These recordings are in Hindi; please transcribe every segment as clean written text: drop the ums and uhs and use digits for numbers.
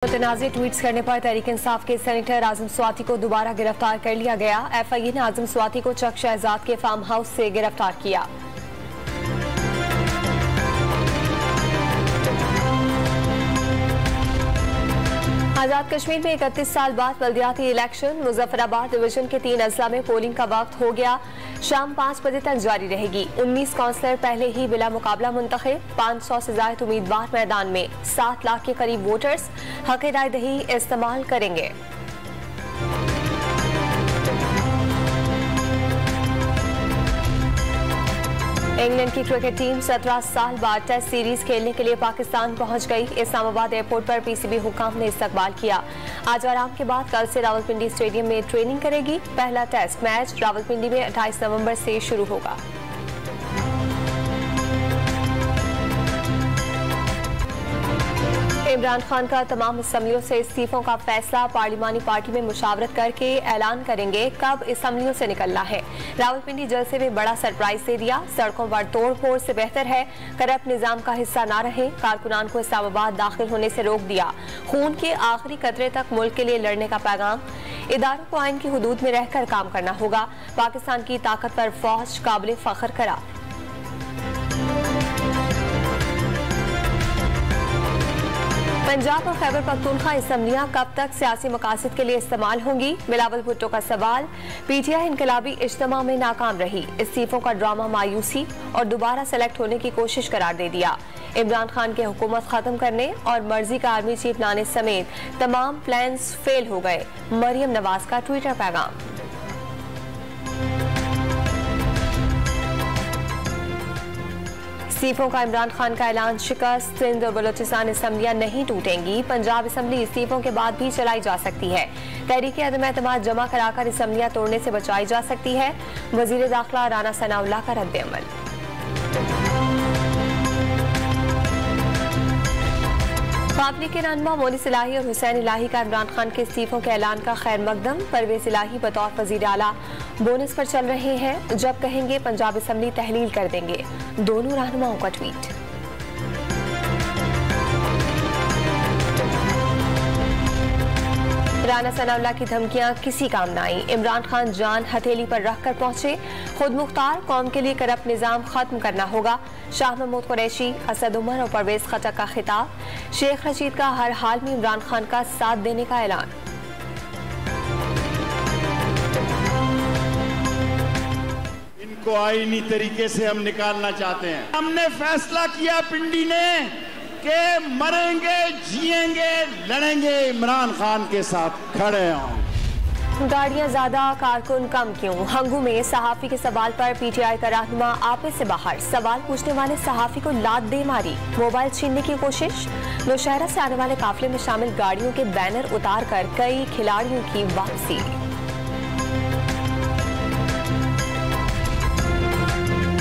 मुतनाज़ ट्वीट्स करने पर तहरीक इंसाफ के सेनेटर आजम स्वाति को दोबारा गिरफ्तार कर लिया गया। FIA ने आजम स्वाति को चक शहजाद के फार्म हाउस से गिरफ्तार किया। आजाद कश्मीर में 31 साल बाद बल्दियाती इलेक्शन। मुजफ्फराबाद डिवीजन के 3 अजला में पोलिंग का वक्त हो गया। शाम 5 बजे तक जारी रहेगी। 19 काउंसलर पहले ही बिला मुकाबला मुंतखब। 500 से ज्यादा उम्मीदवार मैदान में। 7 लाख के करीब वोटर्स हक राय दही इस्तेमाल करेंगे। इंग्लैंड की क्रिकेट टीम 17 साल बाद टेस्ट सीरीज खेलने के लिए पाकिस्तान पहुंच गई। इस्लामाबाद एयरपोर्ट पर PCB हुकाम ने इस्तकबाल किया। आज आराम के बाद कल से रावलपिंडी स्टेडियम में ट्रेनिंग करेगी। पहला टेस्ट मैच रावलपिंडी में 28 नवंबर से शुरू होगा। इमरान खान का तमाम असम्बलियों से इस्तीफों का फैसला। पार्लिमानी पार्टी में मुशावरत करके ऐलान करेंगे कब असम्बलियों से निकलना है। रावलपिंडी जलसे में बड़ा सरप्राइज दे दिया। सड़कों पर तोड़ फोड़ से बेहतर है करप्ट निजाम का हिस्सा ना रहे। कारकुनान को इस्लामाबाद दाखिल होने से रोक दिया। खून के आखिरी कतरे तक मुल्क के लिए लड़ने का पैगाम। इदारों को आइन की हुदूद में रहकर काम करना होगा। पाकिस्तान की ताकतवर फौज काबिल फख्र करार। पंजाब और खैबर पख्तूनख्वा असम्बलियां कब तक सियासी मकासद के लिए इस्तेमाल होंगी? बिलावल भुट्टो का सवाल। PTI इनकलाबी इज्तिमा में नाकाम रही। इस्तीफों का ड्रामा मायूसी और दोबारा सेलेक्ट होने की कोशिश करार दे दिया। इमरान खान के हुकूमत खत्म करने और मर्जी का आर्मी चीफ लाने समेत तमाम प्लान्स फेल हो गए। मरियम नवाज का ट्विटर पैगाम। इस्तीफों का इमरान खान का ऐलान। शिकस्त। सिंध और बलोचिस्तान असम्बलियां नहीं टूटेंगी। पंजाब असम्बली इस्तीफों के बाद भी चलाई जा सकती है। तहरीक अदम एतमाद जमा कराकर असम्बलियां तोड़ने से बचाई जा सकती है। वजीर दाखिला राना सनाउल्लाह का रद्द-ए-अमल। काबली के रहनुमा मोनिस इलाही और हुसैन इलाही का इमरान खान के इस्तीफों के ऐलान का खैर मकदम। परवेज इलाही बतौर वजीर आला बोनस पर चल रहे हैं। जब कहेंगे पंजाब असम्बली तहलील कर देंगे। दोनों रहनुमाओं का ट्वीट। राना सनाउल्लाह की धमकियां किसी काम न आई। इमरान खान जान हथेली पर रखकर पहुंचे। खुद मुख्तार कौम के लिए करप्ट निजाम खत्म करना होगा। शाह महमूद कुरैशी, असद उमर और परवेज खटक का खिताब। शेख रशीद का हर हाल में इमरान खान का साथ देने का ऐलान। इनको आईनी तरीके से हम निकालना चाहते हैं। हमने फैसला किया पिंडी ने कि मरेंगे जिएंगे लड़ेंगे इमरान खान के साथ खड़े हों। गाड़ियां ज्यादा कारकुन कम क्यों? हंगू में सहाफी के सवाल पर PTI का रहनुमा आपे से बाहर। सवाल पूछने वाले सहाफी को लात दे मारी। मोबाइल छीनने की कोशिश। नौशहरा से आने वाले काफिले में शामिल गाड़ियों के बैनर उतार कर कई खिलाड़ियों की वापसी।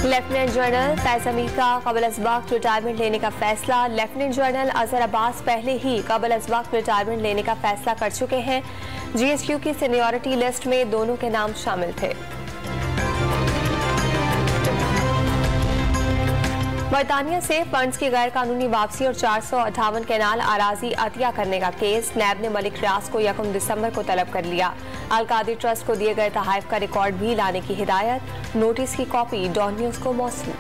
लेफ्टिनेंट जनरल फैज हमीद का कबल अज़-वक्त रिटायरमेंट लेने का फैसला। लेफ्टिनेंट जनरल अजहर अब्बास पहले ही कबल अज़-वक्त रिटायरमेंट लेने का फैसला कर चुके हैं। GSQ की सीनियरिटी लिस्ट में दोनों के नाम शामिल थे। बरतानिया से फंड्स की गैर कानूनी वापसी और 458 कैनाल आराजी अतिया करने का केस। नैब ने मलिक रियाज को 1 दिसंबर को तलब कर लिया। अलकादिर ट्रस्ट को दिए गए तहाइफ का रिकॉर्ड भी लाने की हिदायत। नोटिस की कॉपी डॉन न्यूज को मौसूल।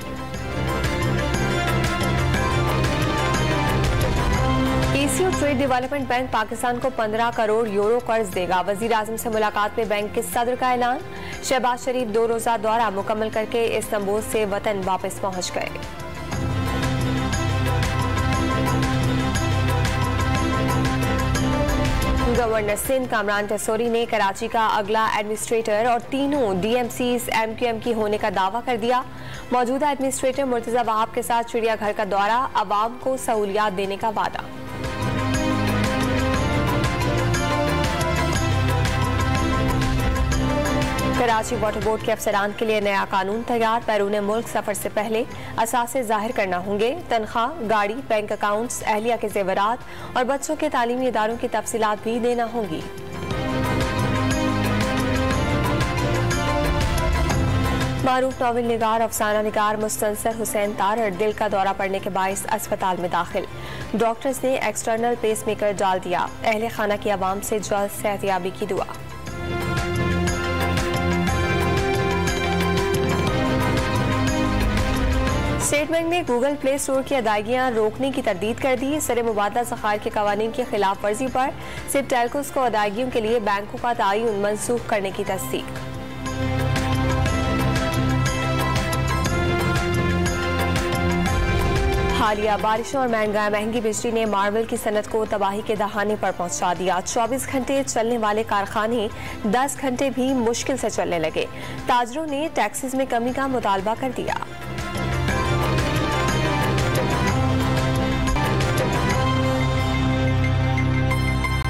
Asia trade development bank Pakistan को 15 करोड़ यूरो कर्ज देगा। वजीर आजम से मुलाकात में बैंक के सदर का ऐलान। शहबाज शरीफ 2 रोजा दौरा मुकम्मल करके इस्तांबुल से वतन वापस पहुंच गए। गवर्नर सिंध कामरान तसोरी ने कराची का अगला एडमिनिस्ट्रेटर और तीनों DMCs MQM की होने का दावा कर दिया। मौजूदा एडमिनिस्ट्रेटर मुर्तजा वहाब के साथ चिड़ियाघर का दौरा। अवाम को सहूलियात देने का वादा। कराची वाटर बोर्ड के अफसरान के लिए नया कानून तैयार। बैरून मुल्क सफर से पहले असासे जाहिर करना होंगे। तनख्वाह, गाड़ी, बैंक अकाउंट्स, अहलिया के जेवरात और बच्चों के तालीमी इदारों की तफसीलात भी देना होंगी। मारूफ नावल निगार अफसाना निगार मुस्तनसर हुसैन तारड़ दिल का दौरा पड़ने के बायस अस्पताल में दाखिल। डॉक्टर्स ने एक्सटर्नल पेसमेकर डाल दिया। अहले खाना की आवाम से जल्द सेहतयाबी की दुआ। स्टेट बैंक ने गूगल प्ले स्टोर की अदायगियां रोकने की तरदीद कर दी। सरे मुबादला ज़खायर के कवानीन की खिलाफ वर्जी पर सिर्फ टेलकोस को अदायगियों के लिए बैंकों का तयन मनसूख करने की तस्दीक। हालिया बारिशों और महंगी बिजली ने मार्बल की सनत को तबाही के दहाने पर पहुंचा दिया। 24 घंटे चलने वाले कारखाने 10 घंटे भी मुश्किल से चलने लगे। ताजरों ने टैक्सेस में कमी का मुतालबा कर दिया।